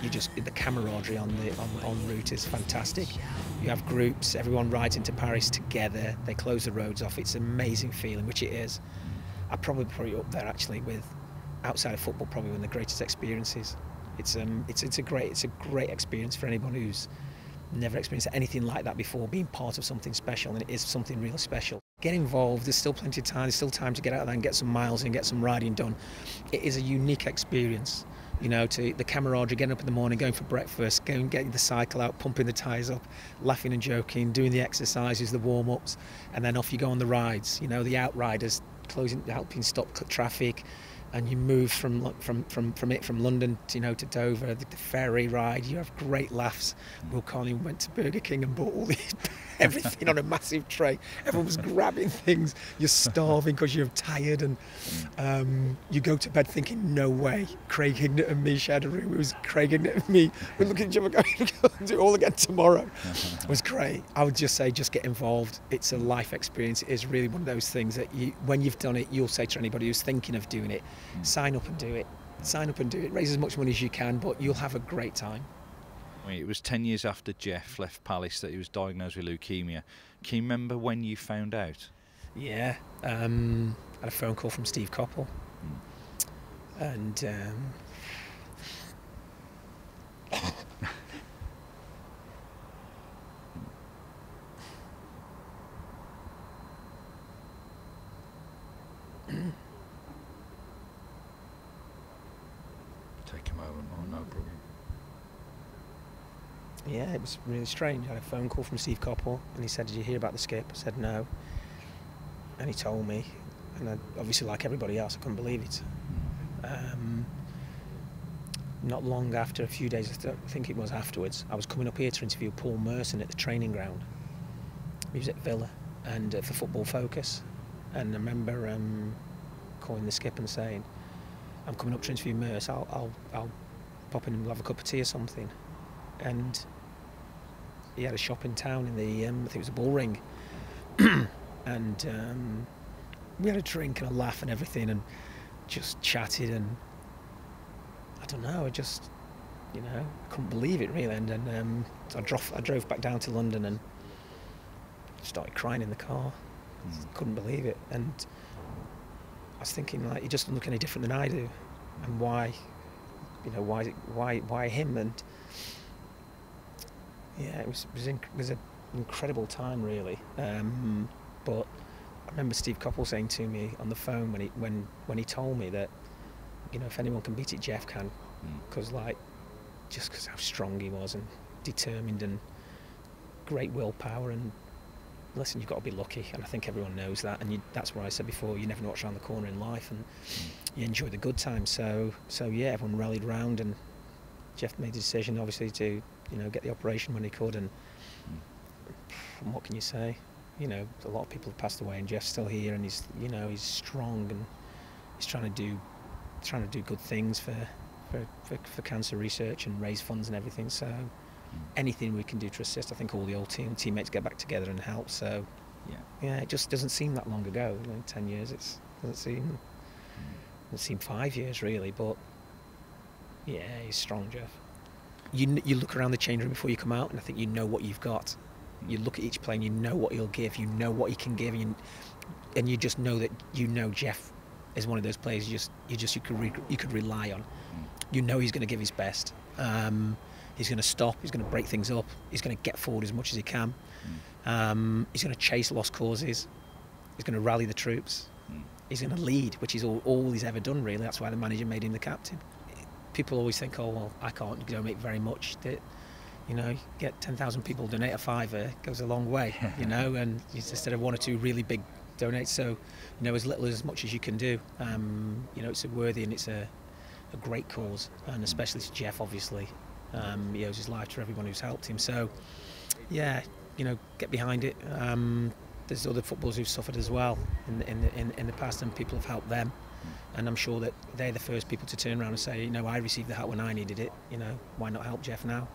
the camaraderie on the en route is fantastic. You have groups, everyone rides into Paris together. They close the roads off. It's an amazing feeling, which it is. I'd probably put it up there actually with, outside of football, probably one of the greatest experiences. It's a great experience for anyone who's never experienced anything like that before, being part of something special, and it is something really special. Get involved, there's still plenty of time, there's still time to get out there and get some miles in, get some riding done. It is a unique experience, you know, to the camaraderie, getting up in the morning, going for breakfast, going getting the cycle out, pumping the tyres up, laughing and joking, doing the exercises, the warm-ups, and then off you go on the rides, you know, the outriders helping stop traffic. And you move from London to, you know, to Dover, the ferry ride. You have great laughs. Will Carney went to Burger King and bought all these everything on a massive tray. Everyone was grabbing things. You're starving because you're tired, and you go to bed thinking, no way. Craig Hignett and me shared a room. It was Craig Hignett and me. We're looking at each other going, we'll do it all again tomorrow. It was great. I would just say, just get involved. It's a life experience. It is really one of those things that when you've done it, you'll say to anybody who's thinking of doing it, sign up and do it. Sign up and do it. Raise as much money as you can, but you'll have a great time. It was 10 years after Geoff left Palace that he was diagnosed with leukemia. Can you remember when you found out? Yeah, I had a phone call from Steve Coppell, and Take a moment, no problem. Yeah, it was really strange. I had a phone call from Steve Coppell, and he said, "Did you hear about the skip?" I said, "No." And he told me, and I, obviously, like everybody else, I couldn't believe it. Not long after, a few days, I think it was afterwards, I was coming up here to interview Paul Merson at the training ground. He was at Villa, and for Football Focus. And I remember calling the skip and saying, "I'm coming up to interview Merce. I'll pop in and we'll have a cup of tea or something." And he had a shop in town in the I think it was a Bull Ring, and we had a drink and a laugh and everything, and just chatted, and I don't know, I just, you know, couldn't believe it really. And then so I drove back down to London and started crying in the car. Couldn't believe it, and I was thinking, like, he doesn't look any different than I do, and why, you know, why him? And yeah, it was an incredible time, really. But I remember Steve Coppell saying to me on the phone when he told me that, you know, if anyone can beat it, Geoff can, because just because how strong he was and determined and great willpower. And listen, you've got to be lucky, and I think everyone knows that. And that's what I said before. You never know what's around the corner in life, and you enjoy the good times. So yeah, everyone rallied round, and Geoff made the decision, obviously, to, you know, get the operation when he could. And what can you say? You know, a lot of people have passed away, and Geoff's still here, and he's, you know, he's strong, and he's trying to do good things for cancer research and raise funds and everything. So anything we can do to assist, I think all the old teammates get back together and help. So yeah, it just doesn't seem that long ago. You know, 10 years, doesn't seem 5 years really. But yeah, he's strong, Geoff. You look around the change room before you come out, and I think you know what you've got. You look at each player and you know what he'll give, you know what he can give, and you just know that, you know, Geoff is one of those players you could rely on. You know he's going to give his best. He's going to stop. He's going to break things up. He's going to get forward as much as he can. He's going to chase lost causes. He's going to rally the troops. He's going to lead, which is all he's ever done, really. That's why the manager made him the captain. People always think, oh well, I can't donate very much. You know, you get 10,000 people donate a £5, goes a long way. You know, and instead of one or two really big donates, so, you know, as little as much as you can do. You know, it's a worthy and it's a great cause, and especially to Geoff, obviously. He owes his life to everyone who's helped him. So, yeah, you know, get behind it. There's other footballers who've suffered as well in the past, and people have helped them. And I'm sure that they're the first people to turn around and say, you know, I received the help when I needed it. You know, why not help Geoff now?